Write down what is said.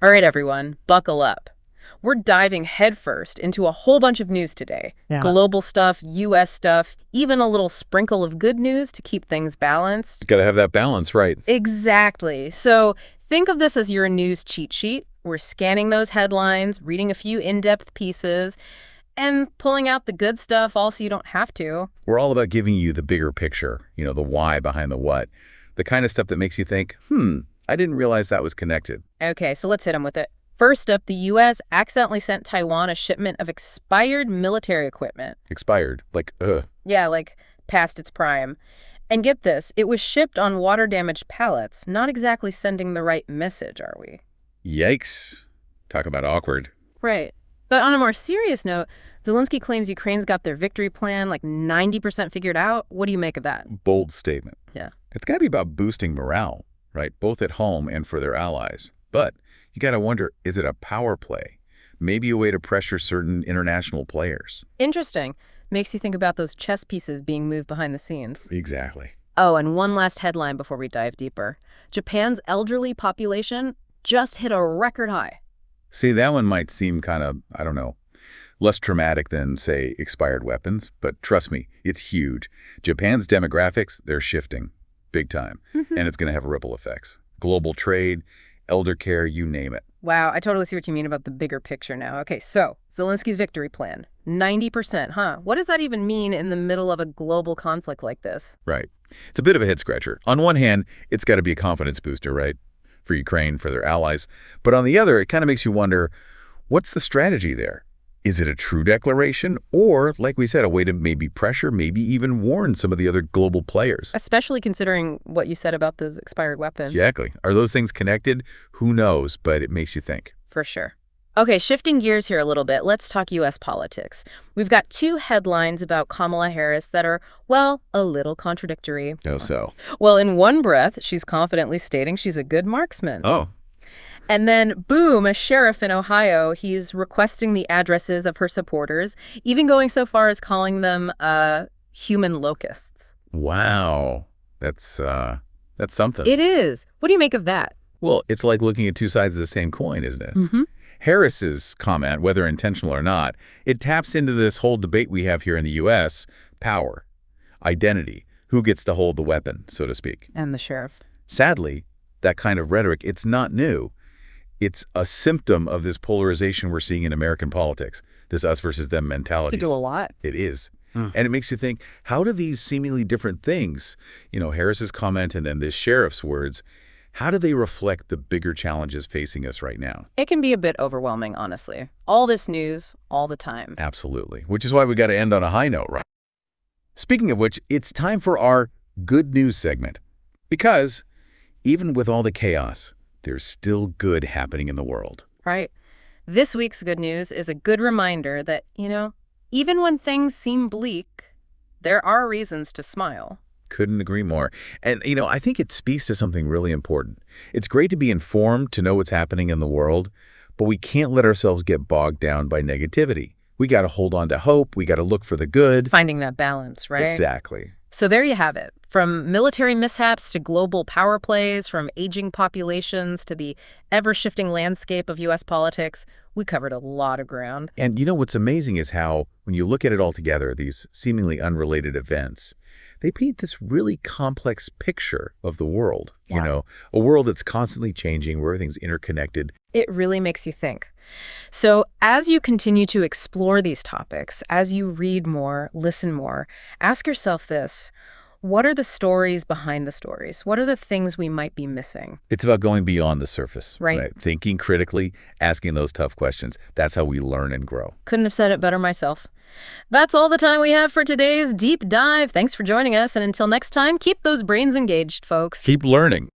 All right, everyone, buckle up. We're diving headfirst into a whole bunch of news today. Yeah. Global stuff, U.S. stuff, even a little sprinkle of good news to keep things balanced. Got to have that balance, right? Exactly. So think of this as your news cheat sheet. We're scanning those headlines, reading a few in-depth pieces, and pulling out the good stuff also you don't have to. We're all about giving you the bigger picture, the why behind the what. The kind of stuff that makes you think, I didn't realize that was connected. Okay, so let's hit them with it. First up, the U.S. accidentally sent Taiwan a shipment of expired military equipment. Expired. Yeah, like past its prime. And get this, it was shipped on water-damaged pallets, not exactly sending the right message, are we? Yikes. Talk about awkward. Right. But on a more serious note, Zelensky claims Ukraine's got their victory plan like 90% figured out. What do you make of that? Bold statement. Yeah. It's got to be about boosting morale, right? Both at home and for their allies. But you got to wonder, is it a power play? Maybe a way to pressure certain international players. Interesting. Makes you think about those chess pieces being moved behind the scenes. Exactly. Oh, and one last headline before we dive deeper. Japan's elderly population just hit a record high. See, that one might seem kind of, less traumatic than, say, expired weapons. But trust me, it's huge. Japan's demographics, they're shifting big time. And it's going to have ripple effects. Global trade, elder care, you name it. Wow, I totally see what you mean about the bigger picture now. Okay, so Zelensky's victory plan, 90%, huh? What does that even mean in the middle of a global conflict like this? Right. It's a bit of a head-scratcher. On one hand, it's got to be a confidence booster, right? For Ukraine, for their allies. But on the other, it kind of makes you wonder, what's the strategy there? Is it a true declaration or, like we said, a way to maybe pressure, maybe even warn some of the other global players? Especially considering what you said about those expired weapons. Exactly. Are those things connected? Who knows, but it makes you think. For sure. Okay, shifting gears here a little bit, let's talk U.S. politics. We've got two headlines about Kamala Harris that are, well, a little contradictory. Oh, so? Well, in one breath, she's confidently stating she's a good marksman. Oh. And then, boom, a sheriff in Ohio, he's requesting the addresses of her supporters, even going so far as calling them human locusts. Wow. That's something. It is. What do you make of that? Well, it's like looking at two sides of the same coin, isn't it? Mm-hmm. Harris's comment, whether intentional or not, it taps into this whole debate we have here in the U.S., power, identity, who gets to hold the weapon, so to speak. And the sheriff. Sadly, that kind of rhetoric, it's not new. It's a symptom of this polarization we're seeing in American politics, this us versus them mentality. To do a lot. It is. And it makes you think, how do these seemingly different things, Harris's comment and then this sheriff's words, how do they reflect the bigger challenges facing us right now? It can be a bit overwhelming, honestly. All this news, all the time. Absolutely. Which is why we got to end on a high note, right? Speaking of which, it's time for our good news segment. Because even with all the chaos, there's still good happening in the world. Right. This week's good news is a good reminder that, even when things seem bleak, there are reasons to smile. Couldn't agree more. And, I think it speaks to something really important. It's great to be informed, to know what's happening in the world, but we can't let ourselves get bogged down by negativity. We got to hold on to hope. We got to look for the good. Finding that balance, right? Exactly. So there you have it. From military mishaps to global power plays, from aging populations to the ever-shifting landscape of U.S. politics, we covered a lot of ground. And what's amazing is how, when you look at it all together, these seemingly unrelated events, they paint this really complex picture of the world. Yeah. A world that's constantly changing, where everything's interconnected. It really makes you think. So as you continue to explore these topics, as you read more, listen more, ask yourself this: what are the stories behind the stories? What are the things we might be missing? It's about going beyond the surface. Right. Thinking critically, asking those tough questions. That's how we learn and grow. Couldn't have said it better myself. That's all the time we have for today's deep dive. Thanks for joining us, and until next time, keep those brains engaged, folks. Keep learning.